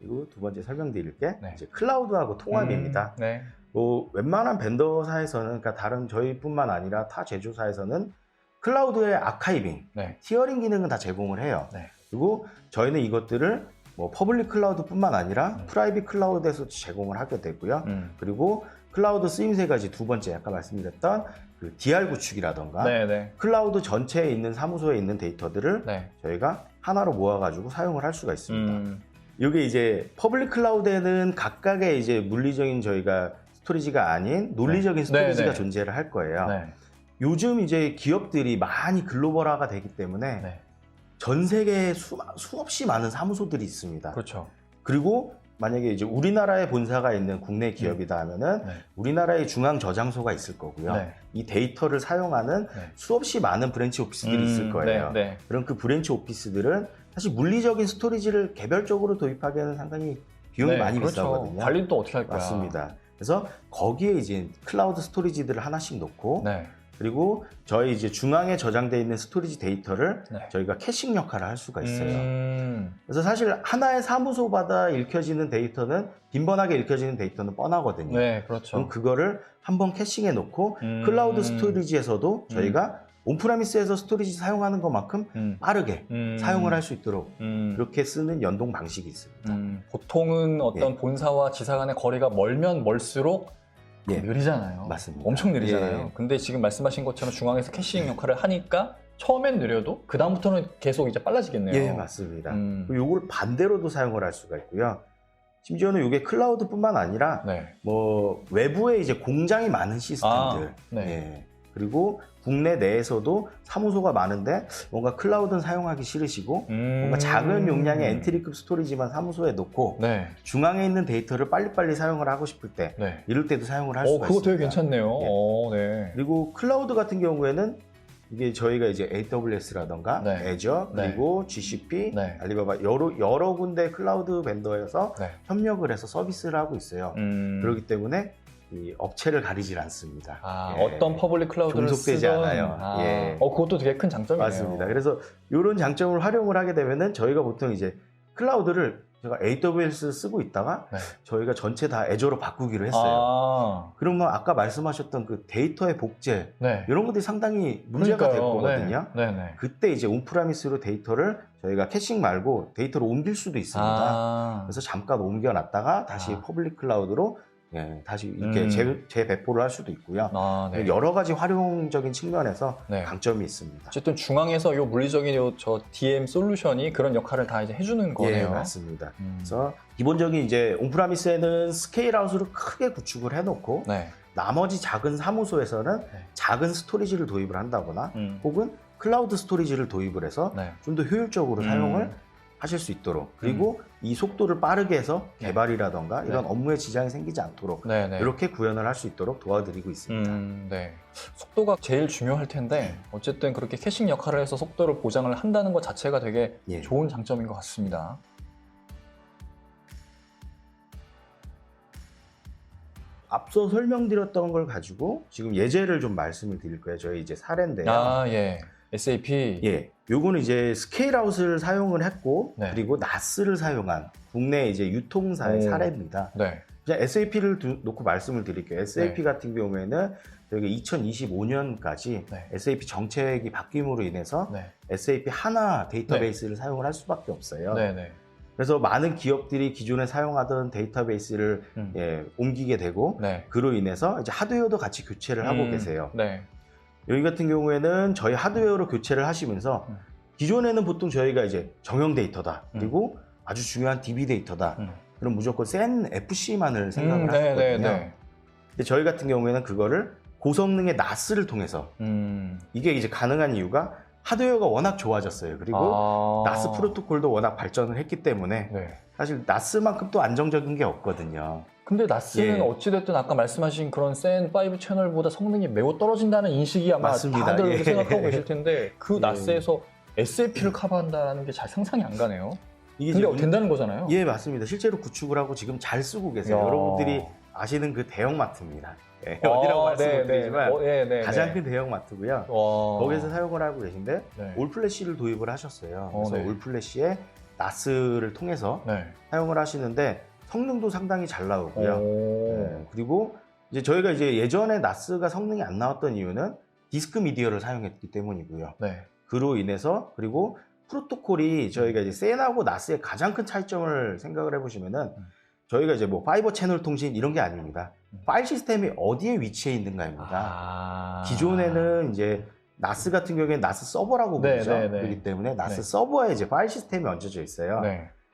그리고 두 번째 설명드릴 게 네. 이제 클라우드하고 통합입니다. 네. 뭐 웬만한 벤더사에서는, 그러니까 다른 저희뿐만 아니라 타 제조사에서는 클라우드의 아카이빙, 네. 티어링 기능은 다 제공을 해요. 네. 그리고 저희는 이것들을 뭐 퍼블릭 클라우드뿐만 아니라 프라이빗 클라우드에서 제공을 하게 되고요. 그리고 클라우드 쓰임새 가지 두 번째 아까 말씀드렸던 그 DR 구축이라던가 네. 클라우드 전체에 있는 사무소에 있는 데이터들을 네. 저희가 하나로 모아가지고 사용을 할 수가 있습니다. 이게 이제 퍼블릭 클라우드에는 각각의 이제 물리적인 저희가 스토리지가 아닌 논리적인 스토리지가 존재를 할 거예요. 네. 요즘 이제 기업들이 많이 글로벌화가 되기 때문에 네. 전 세계에 수없이 많은 사무소들이 있습니다. 그렇죠. 그리고 만약에 이제 우리나라에 본사가 있는 국내 기업이다 하면은 네. 우리나라의 중앙 저장소가 있을 거고요. 네. 이 데이터를 사용하는 네. 수없이 많은 브랜치 오피스들이 있을 거예요. 네. 그럼 그 브랜치 오피스들은 사실 물리적인 스토리지를 개별적으로 도입하기에는 상당히 비용이 많이 그렇죠. 비싸거든요. 관리는 또 어떻게 할 거야? 맞습니다. 그래서 거기에 이제 클라우드 스토리지들을 하나씩 놓고 네. 그리고 저희 이제 중앙에 저장되어 있는 스토리지 데이터를 네. 저희가 캐싱 역할을 할 수가 있어요. 그래서 사실 하나의 사무소마다 읽혀지는 데이터는 빈번하게 읽혀지는 데이터는 뻔하거든요. 네, 그렇죠. 그럼 그거를 한번 캐싱해 놓고 클라우드 스토리지에서도 저희가 온프라미스에서 스토리지 사용하는 것만큼 빠르게 사용을 할 수 있도록 그렇게 쓰는 연동 방식이 있습니다. 보통은 어떤 예. 본사와 지사 간의 거리가 멀면 멀수록 예. 느리잖아요. 맞습니다. 엄청 느리잖아요. 예. 근데 지금 말씀하신 것처럼 중앙에서 캐싱 역할을 하니까 처음엔 느려도 그 다음부터는 계속 이제 빨라지겠네요. 예, 맞습니다. 그리고 이걸 반대로도 사용을 할 수가 있고요. 심지어는 이게 클라우드뿐만 아니라 네. 뭐 외부에 이제 공장이 많은 시스템들, 네. 예. 그리고 국내 내에서도 사무소가 많은데 뭔가 클라우드는 사용하기 싫으시고 뭔가 작은 용량의 엔트리급 스토리지만 사무소에 놓고 네. 중앙에 있는 데이터를 빨리빨리 사용을 하고 싶을 때 네. 이럴 때도 사용을 할 수가 그거 있습니다. 되게 괜찮네요. 예. 네. 그리고 클라우드 같은 경우에는 이게 저희가 이제 AWS라던가 네. Azure 네. 그리고 GCP, 네. 알리바바 여러 군데 클라우드 벤더에서 네. 협력을 해서 서비스를 하고 있어요. 그렇기 때문에 이 업체를 가리질 않습니다. 예. 어떤 퍼블릭 클라우드를 종속되지 쓰던 않아요. 예. 그것도 되게 큰 장점이네요. 맞습니다. 그래서 이런 장점을 활용을 하게 되면은 저희가 보통 이제 클라우드를 제가 AWS 쓰고 있다가 네. 저희가 전체 다 애저로 바꾸기로 했어요. 그러면 아까 말씀하셨던 그 데이터의 복제 네. 이런 것들이 상당히 문제가 될 거거든요. 네. 그때 이제 온프라미스로 데이터를 저희가 캐싱 말고 데이터로 옮길 수도 있습니다. 그래서 잠깐 옮겨놨다가 다시 퍼블릭 클라우드로 예, 다시 이렇게 재배포를 할 수도 있고요. 네. 여러 가지 활용적인 측면에서 네. 강점이 있습니다. 어쨌든 중앙에서 요 물리적인 저 DM 솔루션이 그런 역할을 다 이제 해주는 거네요. 예, 맞습니다. 그래서 기본적인 이제 온프라미스에는 스케일아웃으로 크게 구축을 해놓고 네. 나머지 작은 사무소에서는 작은 스토리지를 도입을 한다거나 혹은 클라우드 스토리지를 도입을 해서 좀 더 효율적으로 사용을 하실 수 있도록 그리고 이 속도를 빠르게 해서 개발이라던가 이런 업무에 지장이 생기지 않도록 이렇게 구현을 할 수 있도록 도와드리고 있습니다. 네. 속도가 제일 중요할 텐데 어쨌든 그렇게 캐싱 역할을 해서 속도를 보장을 한다는 것 자체가 되게 좋은 장점인 것 같습니다. 앞서 설명드렸던 걸 가지고 지금 예제를 좀 말씀을 드릴 거예요. 저희 이제 사례인데요. 예. SAP. 예. 요거는 이제 스케일아웃을 사용을 했고 그리고 나스를 사용한 국내 이제 유통사의 사례입니다. 네. 그냥 SAP를 놓고 말씀을 드릴게요. SAP 같은 경우에는 저희가 2025년까지 SAP 정책이 바뀜으로 인해서 SAP 하나 데이터베이스를 사용을 할 수밖에 없어요. 그래서 많은 기업들이 기존에 사용하던 데이터베이스를 옮기게 되고 그로 인해서 이제 하드웨어도 같이 교체를 하고 계세요. 여기 같은 경우에는 저희 하드웨어로 교체를 하시면서 기존에는 보통 저희가 이제 정형 데이터다 그리고 아주 중요한 DB 데이터다 그럼 무조건 센 FC만을 생각을 하셨거든요. 근데 저희 같은 경우에는 그거를 고성능의 NAS를 통해서 이게 이제 가능한 이유가 하드웨어가 워낙 좋아졌어요. 그리고 NAS 프로토콜도 워낙 발전을 했기 때문에 사실 NAS만큼 또 안정적인 게 없거든요. 근데 나스는 어찌됐든 아까 말씀하신 그런 센 5 채널보다 성능이 매우 떨어진다는 인식이 아마 맞습니다. 다들 생각하고 계실 텐데 그 나스에서 SAP를 커버한다는 게 잘 상상이 안 가네요. 이게 근데 된다는 거잖아요. 예, 맞습니다. 실제로 구축을 하고 지금 잘 쓰고 계세요. 여러분들이 아시는 그 대형마트입니다. 어디라고 말씀을 드리지만 가장 큰 대형마트고요. 거기서 사용을 하고 계신데 올플래시를 도입을 하셨어요. 그래서 올플래시에 나스를 통해서 사용을 하시는데 성능도 상당히 잘 나오고요. 그리고 이제 저희가 이제 예전에 나스가 성능이 안 나왔던 이유는 디스크 미디어를 사용했기 때문이고요. 그로 인해서 그리고 프로토콜이 저희가 이제 센하고 나스의 가장 큰 차이점을 생각을 해보시면은 저희가 이제 뭐 파이버 채널 통신 이런 게 아닙니다. 파일 시스템이 어디에 위치해 있는가입니다. 기존에는 이제 나스 같은 경우에는 나스 서버라고 부르죠. 그렇기 때문에 나스 서버에 이제 파일 시스템이 얹어져 있어요.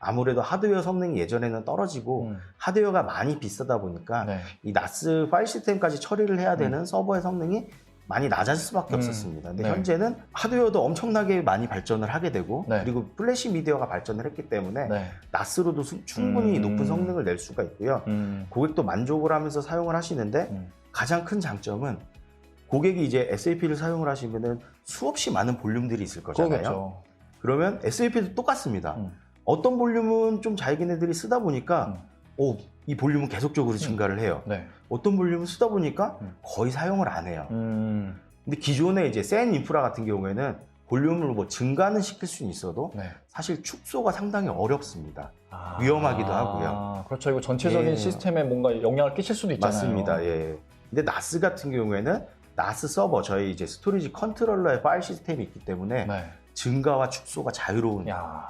아무래도 하드웨어 성능이 예전에는 떨어지고 하드웨어가 많이 비싸다 보니까 이 나스 파일 시스템까지 처리를 해야 되는 서버의 성능이 많이 낮아질 수밖에 없었습니다. 근데 현재는 하드웨어도 엄청나게 많이 발전을 하게 되고 그리고 플래시 미디어가 발전을 했기 때문에 나스로도 충분히 높은 성능을 낼 수가 있고요. 고객도 만족을 하면서 사용을 하시는데 가장 큰 장점은 고객이 이제 SAP를 사용을 하시면은 수없이 많은 볼륨들이 있을 거잖아요. 그러겠죠. 그러면 SAP도 똑같습니다. 어떤 볼륨은 좀 자기네들이 쓰다 보니까 이 볼륨은 계속적으로 증가를 해요. 어떤 볼륨은 쓰다 보니까 거의 사용을 안 해요. 근데 기존에 이제 센 인프라 같은 경우에는 볼륨을 뭐 증가는 시킬 수는 있어도 사실 축소가 상당히 어렵습니다. 위험하기도 하고요. 그렇죠. 이거 전체적인 시스템에 뭔가 영향을 끼칠 수도 있잖아요. 맞습니다. 예. 근데 나스 같은 경우에는 나스 서버, 저희 이제 스토리지 컨트롤러의 파일 시스템이 있기 때문에 증가와 축소가 자유로운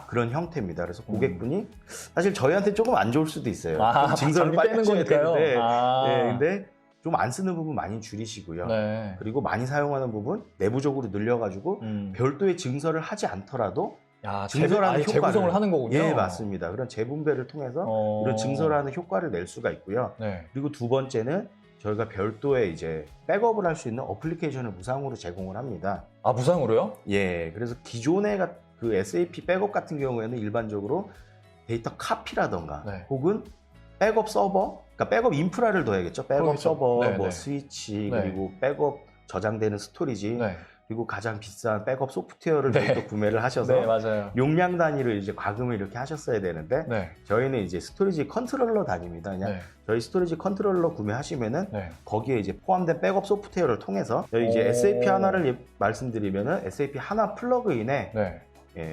그런 형태입니다. 그래서 고객분이 사실 저희한테 조금 안 좋을 수도 있어요. 증서를 빨리 빼는 하셔야 거니까요. 되는데, 근데 좀 안 쓰는 부분 많이 줄이시고요. 그리고 많이 사용하는 부분 내부적으로 늘려가지고 별도의 증서를 하지 않더라도 증서라는 효과를 재구성을 하는 거군요. 예, 맞습니다. 그런 재분배를 통해서 이런 증서라는 효과를 낼 수가 있고요. 그리고 두 번째는 저희가 별도의 이제 백업을 할 수 있는 어플리케이션을 무상으로 제공을 합니다. 무상으로요? 예, 그래서 기존의 그 SAP 백업 같은 경우에는 일반적으로 데이터 카피라던가 혹은 백업 서버, 그러니까 백업 인프라를 둬야겠죠. 백업 서버, 뭐 스위치, 그리고 백업 저장되는 스토리지, 그리고 가장 비싼 백업 소프트웨어를 또 구매를 하셔서 용량 단위를 이제 과금을 이렇게 하셨어야 되는데 저희는 이제 스토리지 컨트롤러 단위입니다. 그냥 저희 스토리지 컨트롤러 구매하시면은 거기에 이제 포함된 백업 소프트웨어를 통해서 저희 이제 SAP 하나를 말씀드리면은 SAP 하나 플러그인에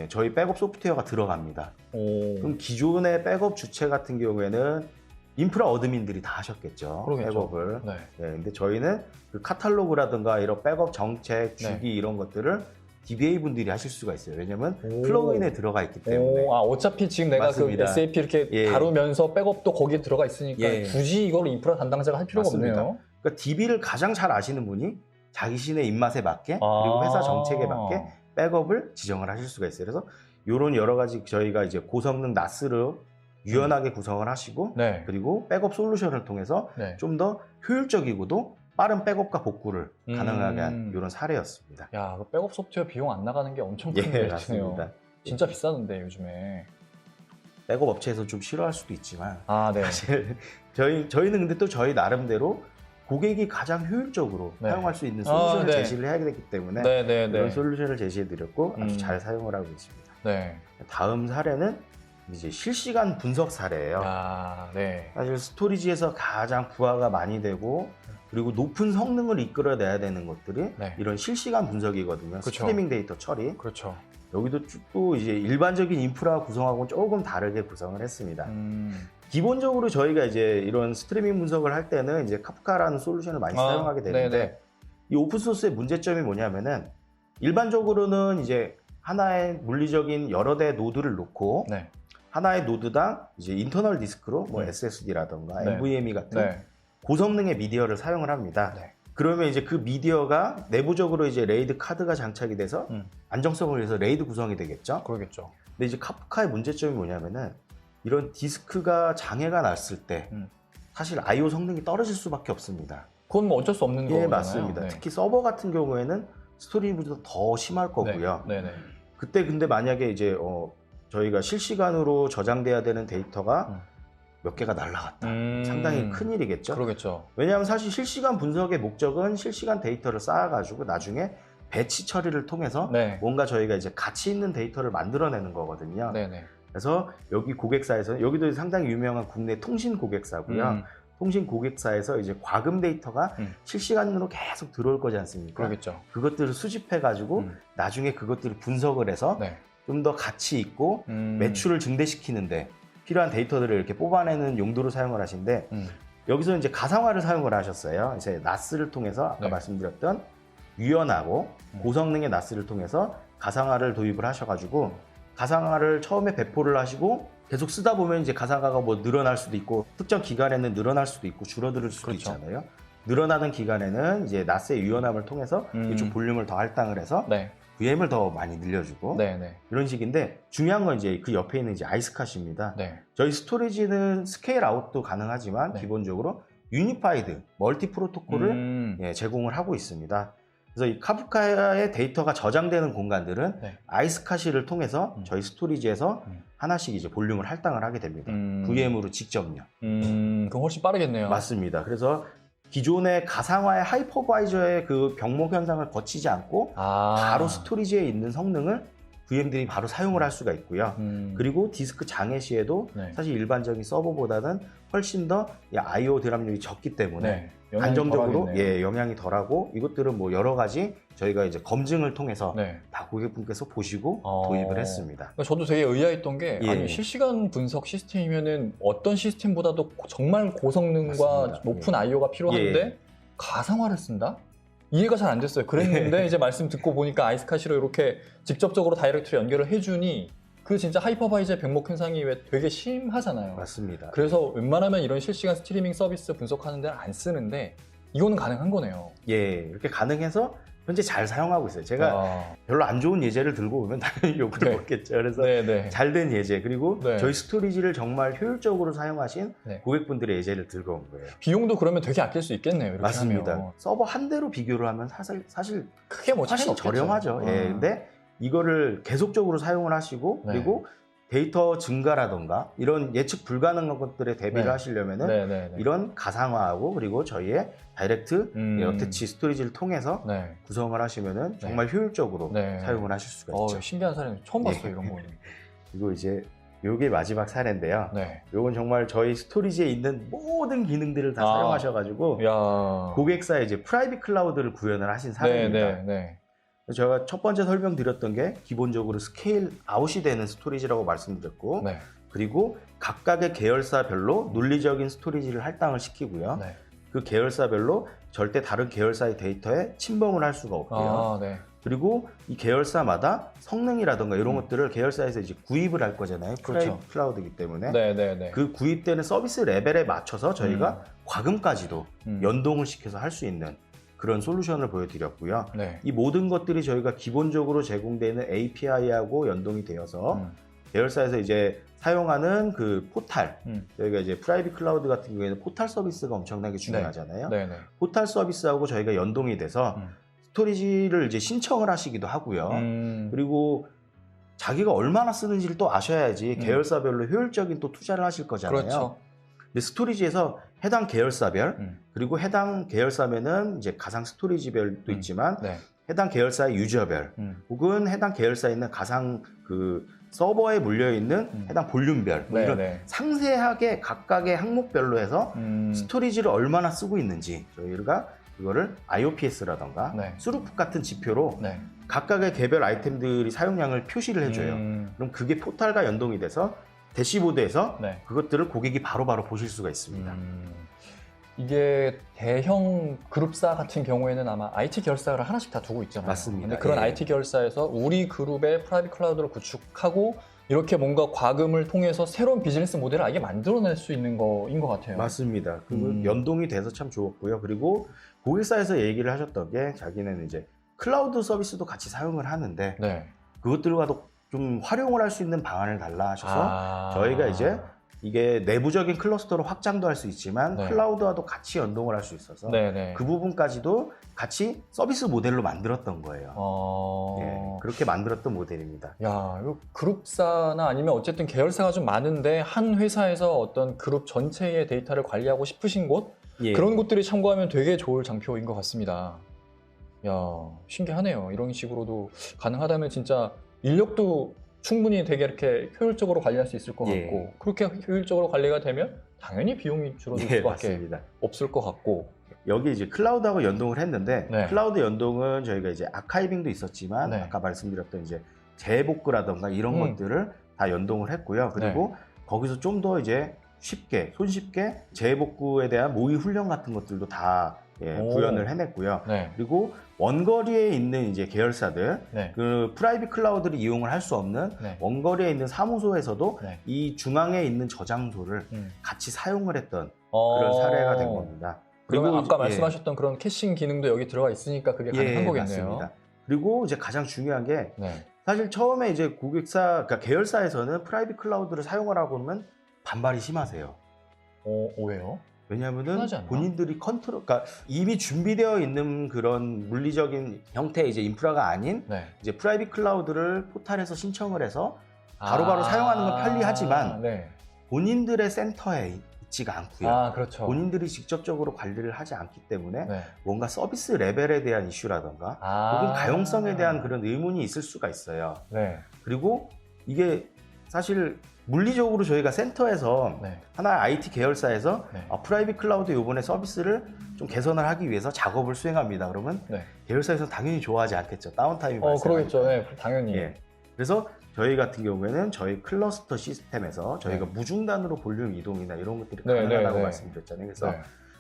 저희 백업 소프트웨어가 들어갑니다. 그럼 기존의 백업 주체 같은 경우에는 인프라 어드민들이 다 하셨겠죠. 백업을. 근데 저희는 그 카탈로그라든가 이런 백업 정책, 주기 이런 것들을 DBA 분들이 하실 수가 있어요. 왜냐면 플러그인에 들어가 있기 때문에. 어차피 지금 내가 맞습니다. 그 SAP 이렇게 다루면서 백업도 거기에 들어가 있으니까 굳이 이걸 인프라 담당자가 할 필요가 없네요. 그러니까 DB를 가장 잘 아시는 분이 자신의 입맛에 맞게 그리고 회사 정책에 맞게 백업을 지정을 하실 수가 있어요. 그래서 이런 여러 가지 저희가 이제 고성능 나스를 유연하게 구성을 하시고 그리고 백업 솔루션을 통해서 좀 더 효율적이고도 빠른 백업과 복구를 가능하게 한 이런 사례였습니다. 그 백업 소프트웨어 비용 안 나가는 게 엄청 큰 메리트네요. 진짜 비싸던데 요즘에. 백업 업체에서 좀 싫어할 수도 있지만 사실 저희는 근데 또 저희 나름대로 고객이 가장 효율적으로 사용할 수 있는 솔루션을 제시를 해야 되기 때문에 이런 솔루션을 제시해드렸고 아주 잘 사용을 하고 있습니다. 다음 사례는 이제 실시간 분석 사례예요. 사실 스토리지에서 가장 부하가 많이 되고 그리고 높은 성능을 이끌어내야 되는 것들이 이런 실시간 분석이거든요. 스트리밍 데이터 처리. 여기도 또 이제 일반적인 인프라 구성하고는 조금 다르게 구성을 했습니다. 기본적으로 저희가 이제 이런 스트리밍 분석을 할 때는 이제 카프카라는 솔루션을 많이 사용하게 되는데 이 오픈소스의 문제점이 뭐냐면은 일반적으로는 이제 하나의 물리적인 여러 대 노드를 놓고 하나의 노드당 이제 인터널 디스크로 뭐 SSD라던가 NVMe 같은 고성능의 미디어를 사용을 합니다. 그러면 이제 그 미디어가 내부적으로 이제 레이드 카드가 장착이 돼서 안정성을 위해서 레이드 구성이 되겠죠. 근데 이제 카프카의 문제점이 뭐냐면은 이런 디스크가 장애가 났을 때 사실 I/O 성능이 떨어질 수밖에 없습니다. 그건 뭐 어쩔 수 없는 거잖아요. 맞습니다. 특히 서버 같은 경우에는 스토리지보다 더 심할 거고요. 그때 근데 만약에 이제 저희가 실시간으로 저장돼야 되는 데이터가 몇 개가 날라갔다. 상당히 큰일이겠죠. 왜냐하면 사실 실시간 분석의 목적은 실시간 데이터를 쌓아가지고 나중에 배치 처리를 통해서 뭔가 저희가 이제 가치 있는 데이터를 만들어내는 거거든요. 그래서 여기 고객사에서는 여기도 상당히 유명한 국내 통신 고객사고요. 통신 고객사에서 이제 과금 데이터가 실시간으로 계속 들어올 거지 않습니까? 그것들을 수집해가지고 나중에 그것들을 분석을 해서 좀 더 가치 있고 매출을 증대시키는데 필요한 데이터들을 이렇게 뽑아내는 용도로 사용을 하시는데 여기서 이제 가상화를 사용을 하셨어요. 이제 NAS를 통해서 아까 네. 말씀드렸던 유연하고 고성능의 NAS를 통해서 가상화를 도입을 하셔가지고 가상화를 처음에 배포를 하시고 계속 쓰다 보면 이제 가상화가 뭐 늘어날 수도 있고 특정 기간에는 늘어날 수도 있고 줄어들 수도 그렇죠. 있잖아요. 늘어나는 기간에는 이제 NAS의 유연함을 통해서 좀 볼륨을 더 할당을 해서 네. VM을 더 많이 늘려주고 네, 네. 이런 식인데 중요한 건 이제 그 옆에 있는 이제 아이스카시입니다. 네. 저희 스토리지는 스케일 아웃도 가능하지만 네. 기본적으로 유니파이드 멀티 프로토콜을 제공을 하고 있습니다. 그래서 이 카프카의 데이터가 저장되는 공간들은 네. 아이스카시를 통해서 저희 스토리지에서 하나씩 이제 볼륨을 할당을 하게 됩니다. VM으로 직접요. 그럼 훨씬 빠르겠네요. 맞습니다. 그래서 기존의 가상화의 하이퍼바이저의 그 병목 현상을 거치지 않고 바로 스토리지에 있는 성능을 VM들이 바로 사용을 할 수가 있고요. 그리고 디스크 장애 시에도 네. 사실 일반적인 서버보다는 훨씬 더 I/O 드랍률이 적기 때문에 네. 안정적으로 덜하겠네요. 영향이 덜하고 이것들은 뭐 여러 가지 저희가 이제 검증을 통해서 네. 다 고객분께서 보시고 도입을 했습니다. 저도 되게 의아했던 게 예. 아니 실시간 분석 시스템이면은 어떤 시스템보다도 정말 고성능과 맞습니다. 높은 예. I/O가 필요한데 예. 가상화를 쓴다? 이해가 잘 안 됐어요. 그랬는데 이제 말씀 듣고 보니까 아이스카시로 이렇게 직접적으로 다이렉트로 연결을 해주니 그 진짜 하이퍼바이저의 병목 현상이 왜 되게 심하잖아요. 맞습니다. 그래서 웬만하면 이런 실시간 스트리밍 서비스 분석하는 데는 안 쓰는데 이거는 가능한 거네요. 예, 이렇게 가능해서 현재 잘 사용하고 있어요. 제가 별로 안 좋은 예제를 들고 오면 당연히 욕을 네. 먹겠죠. 그래서 네. 잘 된 예제 그리고 네. 저희 스토리지를 정말 효율적으로 사용하신 네. 고객분들의 예제를 들고 온 거예요. 비용도 그러면 되게 아낄 수 있겠네요. 이렇게 맞습니다. 하면. 서버 한 대로 비교를 하면 사실 크게 뭐 차이는 훨씬 없겠죠. 저렴하죠. 예, 근데 이거를 계속적으로 사용을 하시고 네. 그리고 데이터 증가라던가 이런 예측 불가능한 것들에 대비를 네. 하시려면은 네. 이런 가상화하고 그리고 저희의 다이렉트 어태치 스토리지를 통해서 네. 구성을 하시면은 정말 효율적으로 네. 사용을 하실 수가 있죠. 신기한 사례 처음 봤어요. 예. 이런 거는. 그리고 이제 요게 마지막 사례인데요. 네. 요건 정말 저희 스토리지에 있는 모든 기능들을 다 사용하셔가지고 야. 고객사의 이제 프라이빗 클라우드를 구현을 하신 사례입니다. 네. 제가 첫 번째 설명드렸던 게 기본적으로 스케일 아웃이 되는 스토리지라고 말씀드렸고 네. 그리고 각각의 계열사별로 논리적인 스토리지를 할당을 시키고요. 네. 그 계열사별로 절대 다른 계열사의 데이터에 침범을 할 수가 없고요. 네. 그리고 이 계열사마다 성능이라든가 이런 것들을 계열사에서 이제 구입을 할 거잖아요. 그렇죠. 프라이빗 클라우드이기 때문에 네. 그 구입되는 서비스 레벨에 맞춰서 저희가 과금까지도 연동을 시켜서 할 수 있는 그런 솔루션을 보여드렸고요. 네. 이 모든 것들이 저희가 기본적으로 제공되는 API하고 연동이 되어서 계열사에서 이제 사용하는 그 포탈, 저희가 이제 프라이빗 클라우드 같은 경우에는 포탈 서비스가 엄청나게 중요하잖아요. 네. 포탈 서비스하고 저희가 연동이 돼서 스토리지를 이제 신청을 하시기도 하고요. 그리고 자기가 얼마나 쓰는지를 또 아셔야지 계열사별로 효율적인 또 투자를 하실 거잖아요. 그렇죠. 근데 스토리지에서 해당 계열사별 그리고 해당 계열사면은 이제 가상 스토리지별도 있지만 해당 계열사의 유저별 혹은 해당 계열사에 있는 가상 그 서버에 물려 있는 해당 볼륨별 뭐 이런 상세하게 각각의 항목별로 해서 스토리지를 얼마나 쓰고 있는지 저희가 그거를 IOPS라던가 스루프 같은 지표로 각각의 개별 아이템들이 사용량을 표시를 해줘요. 그럼 그게 포탈과 연동이 돼서 대시보드에서 그것들을 고객이 바로바로 보실 수가 있습니다. 이게 대형 그룹사 같은 경우에는 아마 IT 계열사를 하나씩 다 두고 있잖아요. 맞습니다. 근데 그런 IT 계열사에서 우리 그룹의 프라이빗 클라우드를 구축하고 이렇게 뭔가 과금을 통해서 새로운 비즈니스 모델을 아예 만들어낼 수 있는 거인 것 같아요. 맞습니다. 그 연동이 돼서 참 좋았고요. 그리고 고객사에서 얘기를 하셨던 게 자기는 이제 클라우드 서비스도 같이 사용을 하는데 그것들과도 좀 활용을 할 수 있는 방안을 달라 하셔서 저희가 이제 이게 내부적인 클러스터로 확장도 할 수 있지만 클라우드와도 같이 연동을 할 수 있어서 그 부분까지도 같이 서비스 모델로 만들었던 거예요. 그렇게 만들었던 모델입니다. 야, 이거 그룹사나 아니면 어쨌든 계열사가 좀 많은데 한 회사에서 어떤 그룹 전체의 데이터를 관리하고 싶으신 곳 그런 곳들이 참고하면 되게 좋을 장표인 것 같습니다. 야, 신기하네요. 이런 식으로도 가능하다면 진짜 인력도 충분히 되게 이렇게 효율적으로 관리할 수 있을 것 같고 그렇게 효율적으로 관리가 되면 당연히 비용이 줄어들 수밖에 맞습니다. 없을 것 같고 여기 이제 클라우드하고 연동을 했는데 클라우드 연동은 저희가 이제 아카이빙도 있었지만 아까 말씀드렸던 이제 재복구라던가 이런 것들을 다 연동을 했고요. 그리고 거기서 좀 더 이제 쉽게, 손쉽게 재복구에 대한 모의 훈련 같은 것들도 다 구현을 해냈고요. 그리고 원거리에 있는 이제 계열사들, 그 프라이빗 클라우드를 이용을 할 수 없는 원거리에 있는 사무소에서도 이 중앙에 있는 저장소를 같이 사용을 했던 그런 사례가 된 겁니다. 그리고 아까 말씀하셨던 그런 캐싱 기능도 여기 들어가 있으니까 그게 가능한 거겠네요. 맞습니다. 그리고 이제 가장 중요한 게 사실 처음에 이제 고객사, 그러니까 계열사에서는 프라이빗 클라우드를 사용하라고 하면 반발이 심하세요. 왜요? 왜냐하면은 본인들이 그러니까 이미 준비되어 있는 그런 물리적인 형태의 이제 인프라가 아닌 이제 프라이빗 클라우드를 포탈에서 신청을 해서 바로바로 사용하는 건 편리하지만 본인들의 센터에 있지가 않고요. 그렇죠. 본인들이 직접적으로 관리를 하지 않기 때문에 뭔가 서비스 레벨에 대한 이슈라던가 혹은 가용성에 대한 그런 의문이 있을 수가 있어요. 그리고 이게 사실 물리적으로 저희가 센터에서 하나의 IT 계열사에서 프라이빗 클라우드 요번에 서비스를 좀 개선을 하기 위해서 작업을 수행합니다. 그러면 계열사에서는 당연히 좋아하지 않겠죠. 다운타임이 발생하니까. 그러겠죠. 당연히. 그래서 저희 같은 경우에는 저희 클러스터 시스템에서 저희가 무중단으로 볼륨 이동이나 이런 것들이 가능하다고 말씀드렸잖아요. 그래서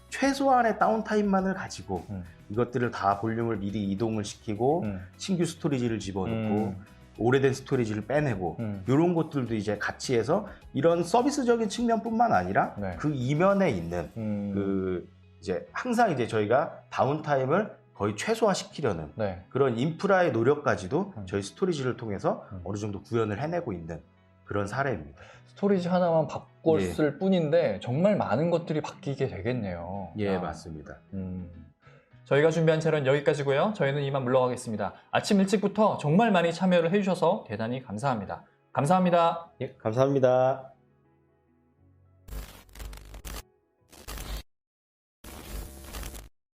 최소한의 다운타임만을 가지고 이것들을 다 볼륨을 미리 이동을 시키고 신규 스토리지를 집어넣고 오래된 스토리지를 빼내고 이런 것들도 이제 같이 해서 이런 서비스적인 측면뿐만 아니라 그 이면에 있는 그 이제 항상 이제 저희가 다운타임을 거의 최소화시키려는 그런 인프라의 노력까지도 저희 스토리지를 통해서 어느 정도 구현을 해내고 있는 그런 사례입니다. 스토리지 하나만 바꿨을 뿐인데 정말 많은 것들이 바뀌게 되겠네요. 맞습니다. 저희가 준비한 채널은 여기까지고요. 저희는 이만 물러가겠습니다. 아침 일찍부터 정말 많이 참여를 해주셔서 대단히 감사합니다. 감사합니다. 감사합니다.